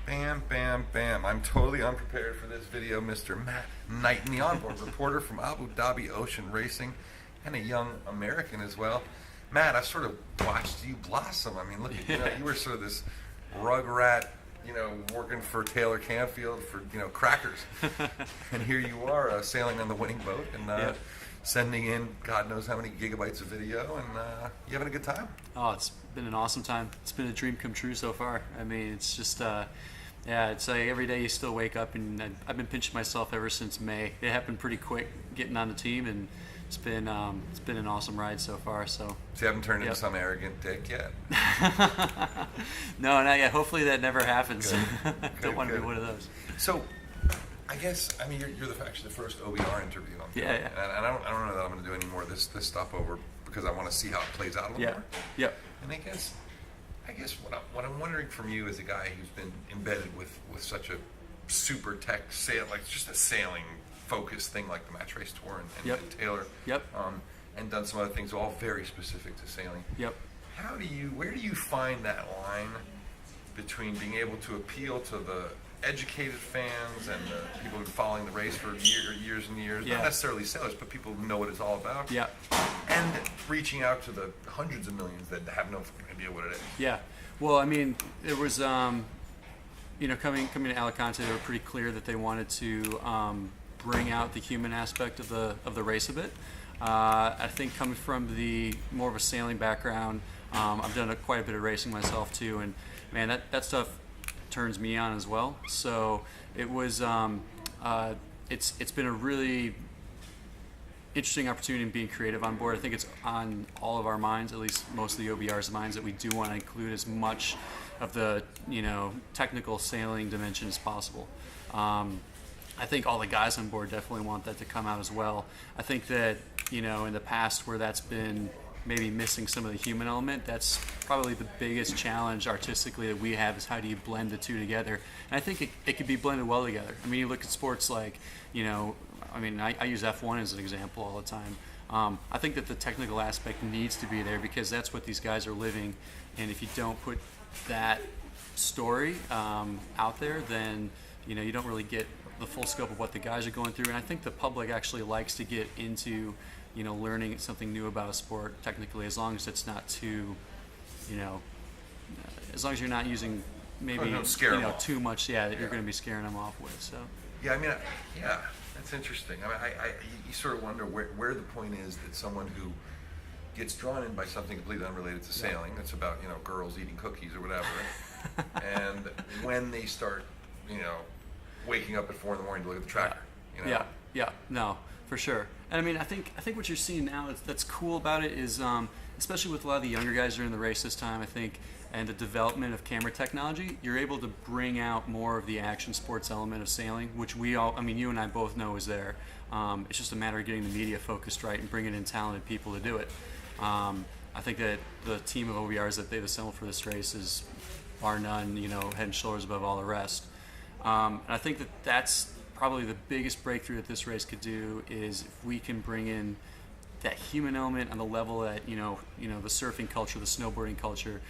Bam, bam, bam. I'm totally unprepared for this video, Mr. Matt Knighton, the onboard reporter from Abu Dhabi Ocean Racing, and a young American as well. Matt, I've sort of watched you blossom. I mean, look at you were sort of this rugrat, working for Taylor Canfield for, crackers. And here you are sailing on the winning boat and sending in God knows how many gigabytes of video, and you having a good time? Oh, it's been an awesome time. It's been a dream come true so far. I mean, it's just, it's like every day you still wake up, and I've been pinching myself ever since May. It happened pretty quick getting on the team, and it's been an awesome ride so far. So you haven't turned into some arrogant dick yet? No, not yet. Hopefully that never happens. Don't want to be one of those. So, I guess, you're actually the first OBR interview on film. Yeah. And I don't know that I'm going to do any more of this stopover because I want to see how it plays out a little more. Yep. And I guess what I'm wondering from you as a guy who's been embedded with such a super tech sail, like just a sailing focused thing like the Match Race Tour and Taylor. And done some other things all very specific to sailing. Where do you find that line between being able to appeal to the educated fans and the people who've been following the race for years and years, not necessarily sailors, but people who know what it's all about, and reaching out to the hundreds of millions that have no idea what it is? Yeah. Well, I mean, it was, coming to Alicante, they were pretty clear that they wanted to bring out the human aspect of the race a bit. I think coming from the more of a sailing background, I've done quite a bit of racing myself too, and man, that stuff turns me on as well. So it was it's been a really interesting opportunity in being creative on board. I think it's on all of our minds, at least most of the OBR's minds, that we do want to include as much of the technical sailing dimension as possible. I think all the guys on board definitely want that to come out as well. I think that in the past where that's been maybe missing some of the human element, that's probably the biggest challenge artistically that we have, is how do you blend the two together. And I think it could be blended well together. I mean, you look at sports like, I use F1 as an example all the time. I think that the technical aspect needs to be there because that's what these guys are living, and if you don't put that story out there, then you don't really get the full scope of what the guys are going through. And I think the public actually likes to get into learning something new about a sport technically, as long as it's not too, as long as you're not using maybe too much, that you're going to be scaring them off with. So that's interesting. You sort of wonder where the point is that someone who gets drawn in by something completely unrelated to sailing, that's about girls eating cookies or whatever, and when they start waking up at 4 a.m. to look at the tracker. No, for sure. And I think what you're seeing now that's cool about it is, especially with a lot of the younger guys that are in the race this time, I think, and the development of camera technology, you're able to bring out more of the action sports element of sailing, which you and I both know is there. It's just a matter of getting the media focused right and bringing in talented people to do it. I think that the team of OBRs that they've assembled for this race is, bar none, head and shoulders above all the rest. And I think that that's probably the biggest breakthrough that this race could do, is if we can bring in that human element on the level that the surfing culture, the snowboarding culture,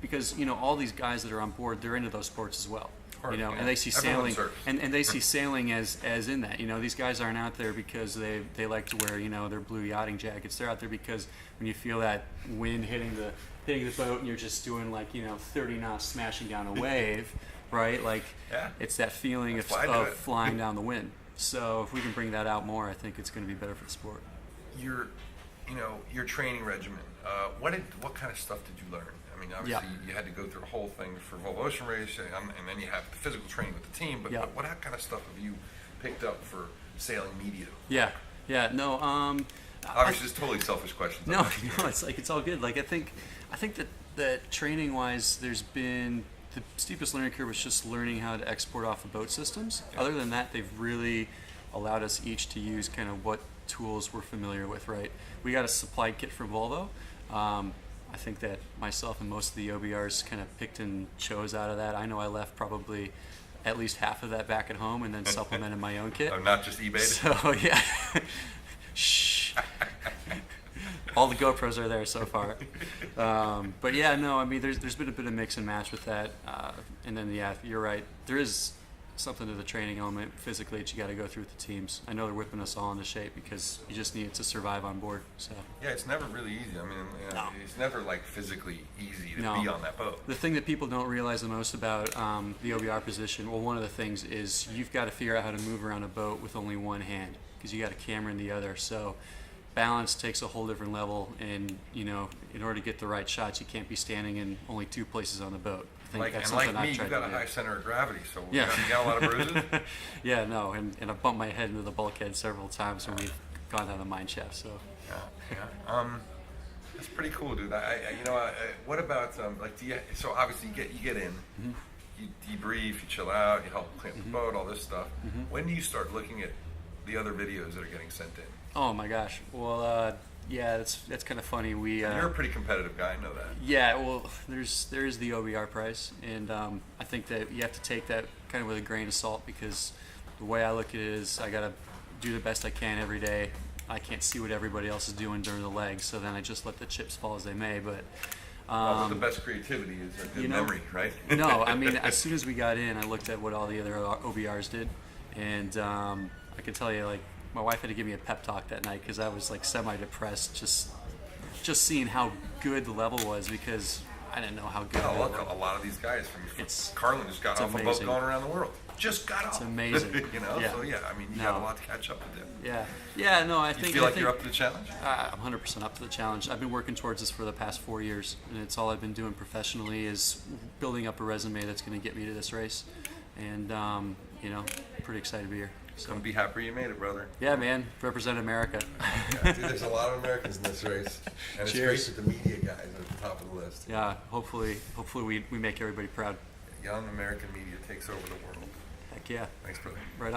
because all these guys that are on board, they're into those sports as well. And they see sailing, and they see sailing as in that. These guys aren't out there because they like to wear their blue yachting jackets. They're out there because when you feel that wind hitting the boat and you're just doing 30 knots smashing down a wave. Right, it's that feeling of flying down the wind. So if we can bring that out more, I think it's going to be better for the sport. Your training regimen. What kind of stuff did you learn? Obviously you had to go through a whole thing for Volvo Ocean Race, and then you have the physical training with the team. But what kind of stuff have you picked up for sailing media? Obviously, it's totally selfish questions. No, it's all good. I think that training wise, there's been. The steepest learning curve was just learning how to export off the boat systems. Other than that, they've really allowed us each to use kind of what tools we're familiar with, right? We got a supplied kit from Volvo. I think that myself and most of the OBRs kind of picked and chose out of that. I know I left probably at least half of that back at home and then supplemented my own kit. Not just eBay? So, yeah. Shh. All the GoPros are there so far. But yeah, no, I mean, there's been a bit of mix and match with that. And then, yeah, you're right. There is something to the training element physically that you got to go through with the teams. I know they're whipping us all into shape because you just need it to survive on board. So Yeah, it's never really easy. I mean, No. it's never like physically easy to No. be on that boat. the thing that people don't realize the most about the OBR position, well, one of the things is you've got to figure out how to move around a boat with only one hand because you got a camera in the other. So balance takes a whole different level, and in order to get the right shots, you can't be standing in only two places on the boat. I think that's something Like me, I've tried you got to a do. high center of gravity, so Yeah. you got a lot of bruises. Yeah, no, and I bumped my head into the bulkhead several times when we've gone down the mine shaft. So Yeah. That's pretty cool, dude. What about like? So obviously you get in, you debrief, you chill out, you help clean the boat, all this stuff. When do you start looking at the other videos that are getting sent in? oh my gosh, well, yeah, that's kind of funny. You're a pretty competitive guy, I know that. Yeah, well, there is the OBR price, and I think that you have to take that kind of with a grain of salt because the way I look at it is I got to do the best I can every day. I can't see what everybody else is doing during the legs, so then I just let the chips fall as they may. But Well, the best creativity is a good memory, right? no, I mean, as soon as we got in, I looked at what all the other OBRs did, and I can tell you, like, my wife had to give me a pep talk that night because I was like semi-depressed just seeing how good the level was because I didn't know how good. Oh, they look, were. a lot of these guys from It's- Carlin just got it's off a boat amazing. going around the world. Just got off. It's amazing. Yeah. So yeah, I mean, you No. got a lot to catch up to do. Yeah. No, I You think feel like I you're think, up to the challenge? I'm 100% up to the challenge. I've been working towards this for the past 4 years, and it's all I've been doing professionally is building up a resume that's going to get me to this race. And pretty excited to be here. So Couldn't be happier you made it, brother. yeah, man, represent America. Yeah, dude, there's a lot of Americans in this race, and it's Cheers. great that the media guys are at the top of the list. Yeah, hopefully we make everybody proud. Young American media takes over the world. Heck yeah, Thanks, brother. right on.